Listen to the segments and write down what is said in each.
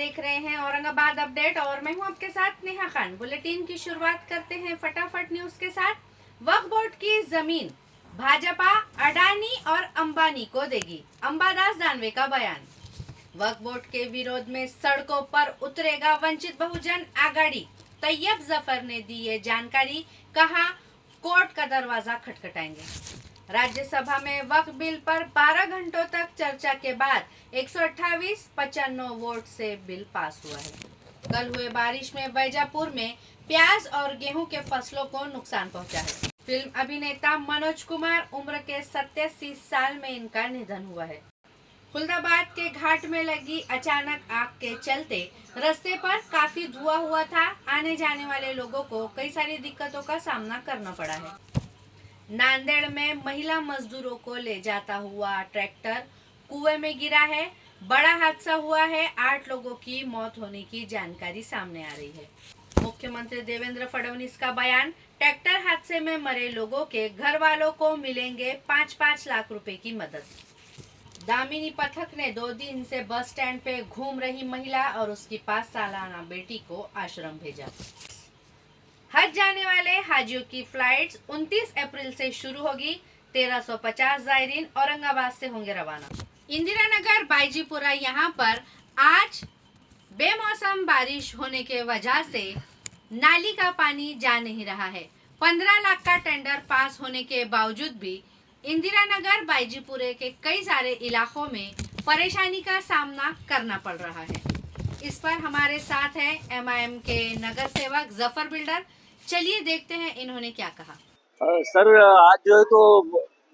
देख रहे हैं औरंगाबाद अपडेट और मैं हूं आपके साथ नेहा खान। बुलेटिन की शुरुआत करते हैं फटाफट न्यूज के साथ। वक्फ बोर्ड की जमीन भाजपा अडानी और अंबानी को देगी, अंबादास दानवे का बयान। वक्फ बोर्ड के विरोध में सड़कों पर उतरेगा वंचित बहुजन आघाड़ी, तैयब जफर ने दी ये जानकारी। कहा कोर्ट का दरवाजा खटखटाएंगे। राज्यसभा में वक्फ बिल पर 12 घंटों तक चर्चा के बाद 128-95 वोट से बिल पास हुआ है। कल हुए बारिश में बैजापुर में प्याज और गेहूं के फसलों को नुकसान पहुंचा है। फिल्म अभिनेता मनोज कुमार उम्र के 87 साल में इनका निधन हुआ है। खुलदाबाद के घाट में लगी अचानक आग के चलते रास्ते पर काफी धुआं हुआ था। आने जाने वाले लोगों को कई सारी दिक्कतों का सामना करना पड़ा है। नांदेड़ में महिला मजदूरों को ले जाता हुआ ट्रैक्टर कुएं में गिरा है। बड़ा हादसा हुआ है। 8 लोगों की मौत होने की जानकारी सामने आ रही है। मुख्यमंत्री देवेंद्र फडणवीस का बयान। ट्रैक्टर हादसे में मरे लोगों के घर वालों को मिलेंगे 5-5 लाख रुपए की मदद। दामिनी पथक ने 2 दिन से बस स्टैंड पे घूम रही महिला और उसकी 5 सालाना बेटी को आश्रम भेजा। हज जाने वाले हाजियों की फ्लाइट्स 29 अप्रैल से शुरू होगी। 1350 जायरीन औरंगाबाद से होंगे रवाना। इंदिरा नगर बाईजीपुरा यहाँ पर आज बेमौसम बारिश होने के वजह से नाली का पानी जा नहीं रहा है। 15 लाख का टेंडर पास होने के बावजूद भी इंदिरा नगर बाईजीपुरे के कई सारे इलाकों में परेशानी का सामना करना पड़ रहा है। इस पर हमारे साथ है MIM के नगर सेवक जफर बिल्डर। चलिए देखते हैं इन्होंने क्या कहा। सर आज जो है तो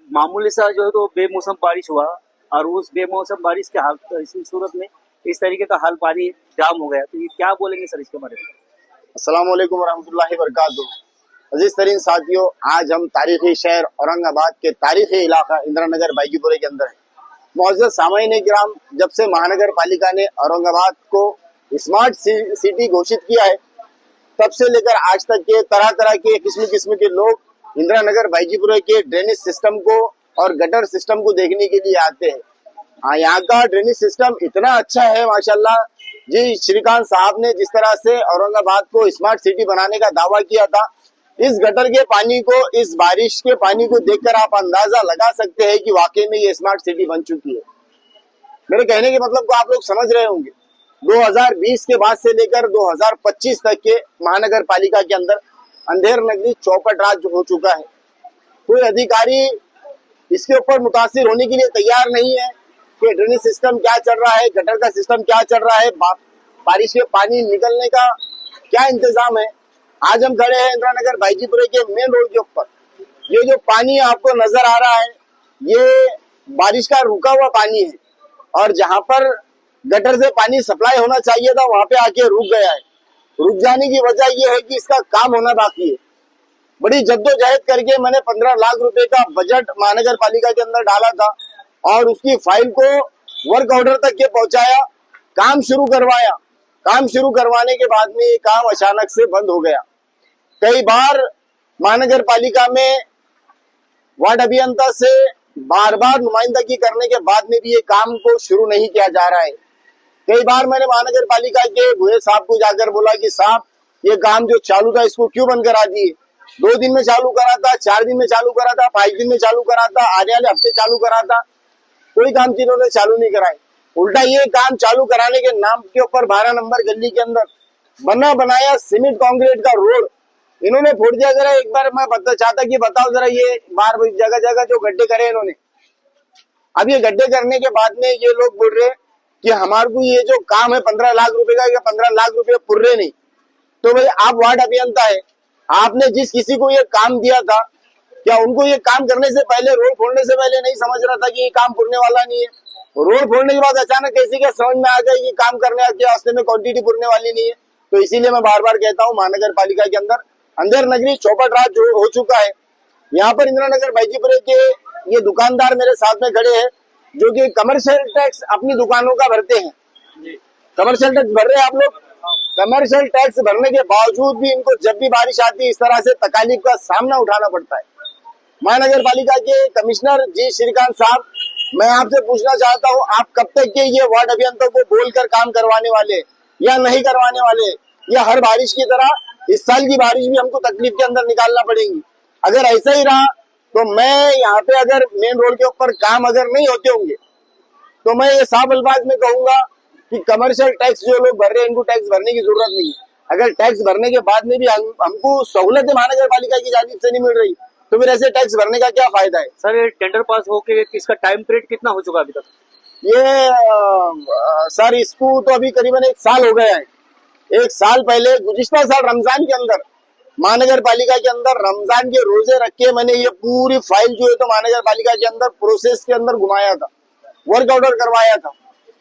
मामूली सा जो है तो बेमौसम बारिश हुआ और उस बेमौसम बारिश के हाल इस सूरत में इस तरीके का हाल पानी जाम हो गया, तो ये क्या बोलेंगे सर इसके बारे में? अस्सलाम वालेकुम रहमतुल्लाहि वबरकातुहू। अजीज तरीन साथियों, आज हम तारीखी शहर औरंगाबाद के तारीखी इलाका इंदिरा नगर बाईजीपुरे के अंदर है। मुअज़्ज़ज़ सामाईन किराम, जब से महानगर पालिका ने औरंगाबाद को स्मार्ट सिटी घोषित किया है, तब से लेकर आज तक के तरह तरह के किस्म के लोग इंदिरा नगर बाईजीपुरे के ड्रेनेज सिस्टम को और गटर सिस्टम को देखने के लिए आते हैं। हाँ, यहाँ का ड्रेनेज सिस्टम इतना अच्छा है माशाल्लाह जी। श्रीकांत साहब ने जिस तरह से औरंगाबाद को स्मार्ट सिटी बनाने का दावा किया था, इस गटर के पानी को, इस बारिश के पानी को देखकर आप अंदाजा लगा सकते हैं कि वाकई में ये स्मार्ट सिटी बन चुकी है। मेरे कहने के मतलब को आप लोग समझ रहे होंगे। 2020 के बाद से लेकर 2025 तक के महानगर पालिका के अंदर अंधेर नगरी चौपट राज हो चुका है। कोई अधिकारी इसके ऊपर मुतासिर होने के लिए तैयार नहीं है कि ड्रेनेज सिस्टम क्या चल रहा है, गटर का सिस्टम क्या चल रहा है, बारिश के पानी निकलने का क्या इंतजाम है। आज हम खड़े हैं इंदिरा नगर बाईजीपुरे के मेन रोड के ऊपर। ये जो पानी आपको नजर आ रहा है, ये बारिश का रुका हुआ पानी है और जहां पर गटर से पानी सप्लाई होना चाहिए था वहां पे आके रुक गया है। रुक जाने की वजह यह है कि इसका काम होना बाकी है। बड़ी जद्दोजहद करके मैंने 15 लाख रुपए का बजट महानगर पालिका के अंदर डाला था और उसकी फाइल को वर्क ऑर्डर तक के पहुंचाया, काम शुरू करवाया। काम शुरू करवाने के बाद में ये काम अचानक से बंद हो गया। कई बार महानगर पालिका में वार्ड अभियंता से बार बार नुमाइंदगी करने के बाद में भी ये काम को शुरू नहीं किया जा रहा है। कई बार मैंने महानगर पालिका के भूये साहब को जाकर बोला कि साहब, ये काम जो चालू था इसको क्यों बंद करा दिए? 2 दिन में चालू करा था, 4 दिन में चालू करा था, 5 दिन में चालू करा था, आने वाले हफ्ते चालू करा था। कोई काम जिन्होंने चालू नहीं कराए। उल्टा ये काम चालू कराने के नाम के ऊपर 12 नंबर गली के अंदर बना बनाया सीमेंट कंक्रीट का रोड इन्होंने फोड़ दिया। जरा एक बार मैं चाहता कि बताओ जरा, ये बार जगह जगह जो गड्ढे करे इन्होंने, अब ये गड्ढे करने के बाद में ये लोग बोल रहे कि हमारे को ये जो काम है 15 लाख रुपए का, 15 लाख रुपए पूरे नहीं। तो भाई आप वार्ड अभियंता है, आपने जिस किसी को ये काम दिया था, क्या उनको ये काम करने से पहले, रोड फोड़ने से पहले नहीं समझ रहा था कि ये काम पुरने वाला नहीं है? रोड फोड़ने के बाद अचानक कैसे क्या समझ में आ गया कि काम करने के वास्ते में क्वांटिटी पुरने वाली नहीं है? तो इसीलिए मैं बार बार कहता हूँ, महानगर पालिका के अंदर अंधेर नगरी चौपट राज हो चुका है। यहाँ पर इंदिरा नगर बाईजीपुरे के ये दुकानदार मेरे साथ में खड़े हैं जो कि कमर्शियल टैक्स अपनी दुकानों का भरते हैं। कमर्शियल टैक्स भर रहे हैं आप लोग। कमर्शियल टैक्स भरने के बावजूद भी इनको जब भी बारिश आती है इस तरह से तकालीफ का सामना उठाना पड़ता है। महानगर पालिका के कमिश्नर जी श्रीकांत साहब, मैं आपसे पूछना चाहता हूँ, आप कब तक के ये वार्ड अभियंताओं को बोलकर काम करवाने वाले? या नहीं करवाने वाले, या हर बारिश की तरह इस साल की बारिश भी हमको तकलीफ के अंदर निकालना पड़ेगी। अगर ऐसा ही रहा तो मैं यहाँ पे अगर मेन रोड के ऊपर काम अगर नहीं होते होंगे तो मैं ये साफ अल्फाज में कहूंगा कि कमर्शियल टैक्स जो लोग भर रहे हैं इनको टैक्स भरने की जरूरत नहीं है। अगर टैक्स भरने के बाद में भी हमको सहूलतें महानगर पालिका की जानिब से नहीं मिल रही तो फिर ऐसे टैक्स भरने का क्या फायदा है। सर ये टेंडर पास होके इसका टाइम पीरियड कितना हो चुका अभी तक? ये सर इसको तो अभी करीबन 1 साल हो गया है। 1 साल पहले गुज़िश्ता साल रमजान के अंदर महानगर पालिका के अंदर रमजान के रोजे रख के मैंने ये पूरी फाइल जो है तो महानगर पालिका के अंदर प्रोसेस के अंदर घुमाया था, वर्क ऑर्डर करवाया था,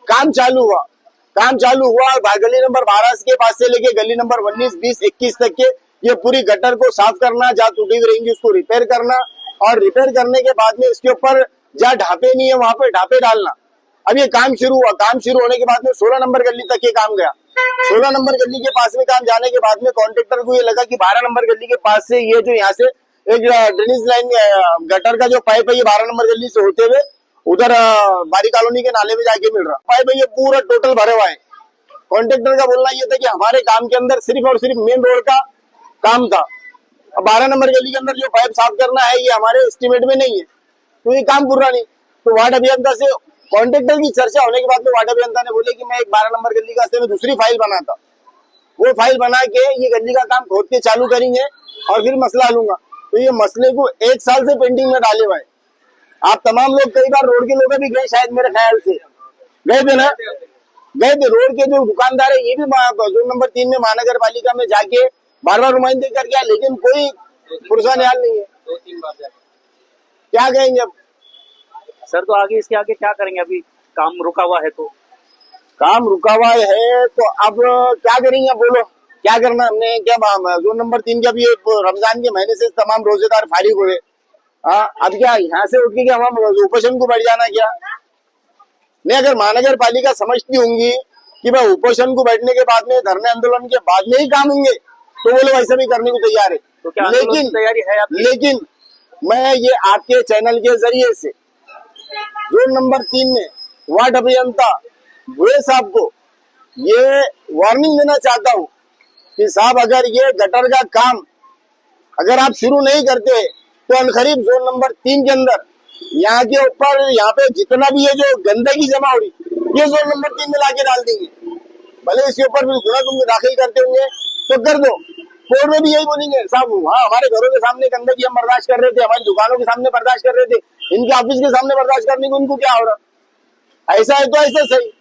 काम चालू हुआ और गली नंबर 12 के पास से लेके गली नंबर 19, 20, 21 तक के ये पूरी गटर को साफ करना, जहाँ टूटी हुई रहेंगी उसको रिपेयर करना और रिपेयर करने के बाद में इसके ऊपर जहाँ ढापे नहीं है वहां पे ढापे डालना। अब ये काम शुरू हुआ, काम शुरू होने के बाद में 16 नंबर गली तक ये काम गया। 16 नंबर गली के पास में काम जाने के बाद में कॉन्ट्रेक्टर को ये लगा कि 12 नंबर गली के पास से ये जो यहाँ से एक ड्रेनेज लाइन गटर का जो पाइप है ये 12 नंबर गली से होते हुए उधर बारी कॉलोनी के नाले में जाके मिल रहा पाइप है, ये पूरा टोटल भरे हुआ है। कॉन्ट्रेक्टर का बोलना ये था कि हमारे काम के अंदर सिर्फ और सिर्फ मेन रोड का काम था, 12 नंबर गली के अंदर जो पाइप साफ करना है ये हमारे एस्टिमेट में नहीं है, तो ये काम पूरा नहीं। तो वार्ड अभियंता से कॉन्ट्रेक्टर की चर्चा होने के बाद में वार्ड अभियंता ने बोले कि मैं एक 12 नंबर गली का में दूसरी फाइल बनाता, वो फाइल बना के ये गली का काम खोद के चालू करेंगे और फिर मसला लूंगा। तो ये मसले को 1 साल से पेंडिंग में डाले हुए। आप तमाम लोग कई बार रोड के लोग भी गए, शायद मेरे ख्याल से गए थे ना, गए थे। रोड के जो दुकानदार है ये भी जोन नंबर 3 में महानगर पालिका में जाके बार बार नुमाइंदे कर गया, लेकिन कोई पुरसा न्याल नहीं है। 2-3 बार जाके क्या कहेंगे अब सर? तो आगे इसके आगे क्या करेंगे? अभी काम रुका हुआ है तो काम रुका हुआ है तो अब क्या करेंगे? बोलो क्या करना हमने? क्या जोन नंबर 3 के अभी रमजान के महीने से तमाम रोजेदार फारिग हुए। अब क्या यहाँ से उठ के क्या हम उपोषण को बढ़ जाना क्या? नहीं, अगर महानगर पालिका समझती होंगी कि भाई उपोषण को बैठने के बाद में धरने आंदोलन के बाद में ही काम होंगे तो वो लोग ऐसा भी करने को तैयार है। तो क्या लेकिन तैयारी है आपकी? लेकिन मैं ये आपके चैनल के जरिए से जोन नंबर 3 में वार्ड अभियंता भुए साहब को ये वार्निंग देना चाहता हूँ कि साहब अगर ये गटर का काम अगर आप शुरू नहीं करते तो अनखरीब जोन नंबर 3 के अंदर यहाँ के ऊपर यहाँ पे जितना भी ये जो गंदगी जमा हो रही ये जोन नंबर 3 में लाके डाल देंगे। भले इसके ऊपर भी गुना तुम दाखिल करते होंगे तो कर दो, कोर्ट में भी यही बोलेंगे साहब हाँ हमारे घरों के सामने गंदगी हम बर्दाश्त कर रहे थे, हमारी दुकानों के सामने बर्दाश्त कर रहे थे, इनके ऑफिस के सामने बर्दाश्त करने को इनको क्या हो रहा? ऐसा है तो ऐसा सही।